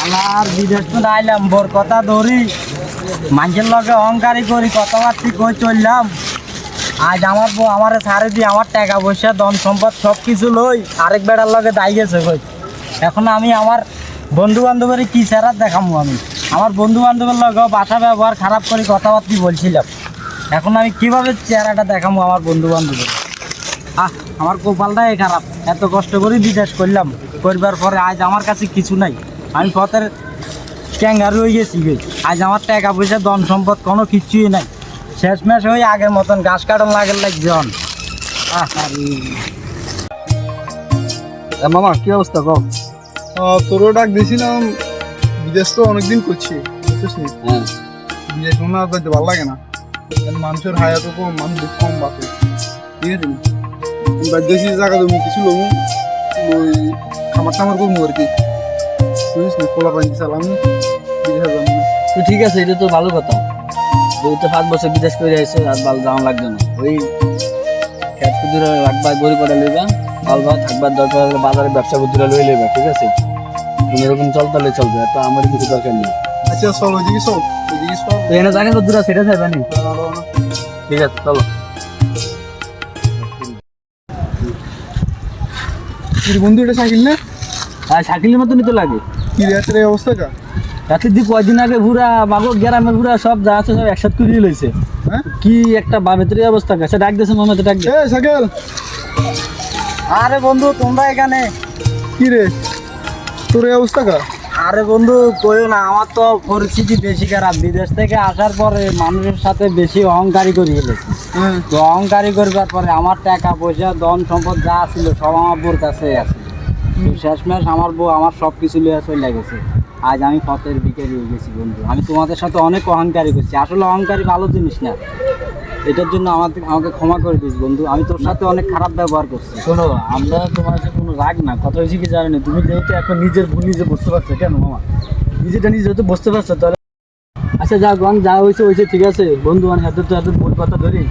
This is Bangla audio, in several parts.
আমার বিদেশ তো আইলাম বোর কথা ধরি মানুষের লগে অহংকারী করি কথাবার্তি কই চললাম। আজ আমার বউ আমারে ছাড়ে দিয়ে আমার টাকা পয়সা ধন সম্পদ সব কিছু লই আরেক বেড়ার লগে দাই গেছে কই। এখন আমি আমার বন্ধু বান্ধবের কি ছাড়া দেখামো? আমি আমার বন্ধু বান্ধবের লগেও বাসা ব্যবহার খারাপ করে কথাবার্তি বলছিলাম। এখন আমি কিভাবে চেহারাটা দেখামো আমার বন্ধু বান্ধবের? আমার কপালটাই খারাপ। এত কষ্ট করে বিদেশ করলাম, করবার পরে আজ আমার কাছে কিছু নাই। আমি পথের ক্যাঙ্গারু হয়ে গেছি। আজ আমার টাকা পয়সা ধন সম্পদ কোনো কিছুই নাই। শেষমেশ হয়ে আগের মতন ঘাস কাটন লাগের লাগজন। মামা কি অবস্থা কও? তোরও ডাক দিয়েছিলাম, বিদেশ তো অনেকদিন করছি বুঝছিস নি? হ্যাঁ, বিদেশ মনে হয় ভালো লাগে না, মানুষের হায়াতও কম, মানুষ কম বাঁচে, ঠিক আছে নি? দেশি জায়গা দেবো কিছু লোক ওই খামার টামার করবো আর কি, বুঝিস নি? পোলা পানি চালাম বিদেশে যাবো না। তো ঠিক আছে, এটা তো ভালো কথা। তুই তো 5 বছর বিদেশ করে আসছে, আর ভালো যাওয়া লাগবে না। ওই খেত কুদুরে রাখবা, গড়ি করে লইবা, ভালবা থাকবার দরকার হলে বাজারে ব্যবসা কুদুরে লই লইবা, ঠিক আছে? কোনোরকম চলতালে চলবে, তো আমার কিছু দরকার নেই। আচ্ছা চল ওইদিকে চল, ওইদিকে চল। তো এনে জায়গা কুদুরা সেটা চাইবা নি? ঠিক আছে চলো। বন্ধু এটা সাইকেল না? আর সাইকেলের মতনই তো লাগে। কি রাতের এই অবস্থাটা? রাতের দিয়ে কয়দিন আগে পুরা মাগো গ্রামের পুরা সব যা আছে সব একসাথে করে লইছে। হ্যাঁ কি একটা বাবেতের অবস্থা গেছে। ডাক দিয়েছে মামা, তো ডাক দে। সাইকেল। আরে বন্ধু তোমরা এখানে? কি রে তোর এই অবস্থা কা? আরে বন্ধু কইও না, আমার তো পরিস্থিতি বেশি খারাপ। বিদেশ থেকে আসার পরে মানুষের সাথে বেশি অহংকারী করে ফেলেছি। হ্যাঁ তো অহংকারী করবার পরে আমার টাকা পয়সা ধন সম্পদ যা ছিল সব আমার বউর কাছে আছে। তো শেষমেশ আমার বউ আমার সব কিছু লিয়ে চলে গেছে। আজ আমি পথের ভিখারি হয়ে গেছি বন্ধু। আমি তোমাদের সাথে অনেক অহংকারী করছি। আসলে অহংকারী ভালো জিনিস না। এটার জন্য আমাকে ক্ষমা করে দিস বন্ধু। আমি তোর সাথে অনেক খারাপ ব্যবহার করছি। শোনো, আমরা তোমার সাথে কোনো রাগ না, কথা হয়েছে কি জানি না। তুমি যেহেতু এখন নিজের ভুল নিজে বুঝতে পারছো, কেন মামা নিজেটা নিজে যেহেতু বুঝতে পারছো, তাহলে আচ্ছা যা গান যা হয়েছে ঠিক আছে বন্ধু। মানে এত তো এত ভুল কথা ধরি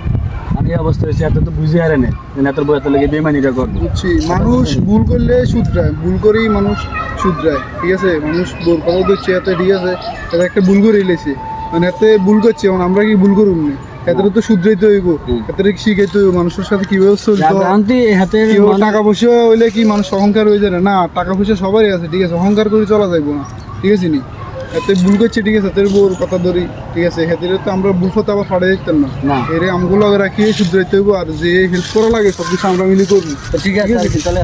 আমি এই অবস্থা হয়েছে, এত তো বুঝে হারে নেই এত বই এত লেগে বেমানিটা করবো। বুঝছি, মানুষ ভুল করলে শুধরায়, ভুল করেই মানুষ শুধরায়, ঠিক আছে? মানুষ ভুল কথা দিচ্ছে এত, ঠিক আছে? এটা একটা ভুল করে এলেছে, মানে এতে ভুল করছে, মানে আমরা কি ভুল করুন না? এতে তো শুধরাইতে হইব, এতে শিখাইতে হইব মানুষের সাথে কিভাবে চলতে হয়। টাকা পয়সা হইলে কি মানুষ অহংকার হয়ে যায় না? টাকা পয়সা সবারই আছে, ঠিক আছে? অহংকার করে চলা যাইব না, ঠিক আছে নি? এতে ভুল করছে, ঠিক আছে? এতে বউর কথা ধরি, ঠিক আছে? এতে তো আমরা ভুল পথে আবার ফাড়ে দিতাম না। এর আমগুলো রাখিয়ে শুধরাইতে হইব, আর যে হেল্প করা লাগে সব কিছু আমরা মিলে করবো, ঠিক আছে? তাহলে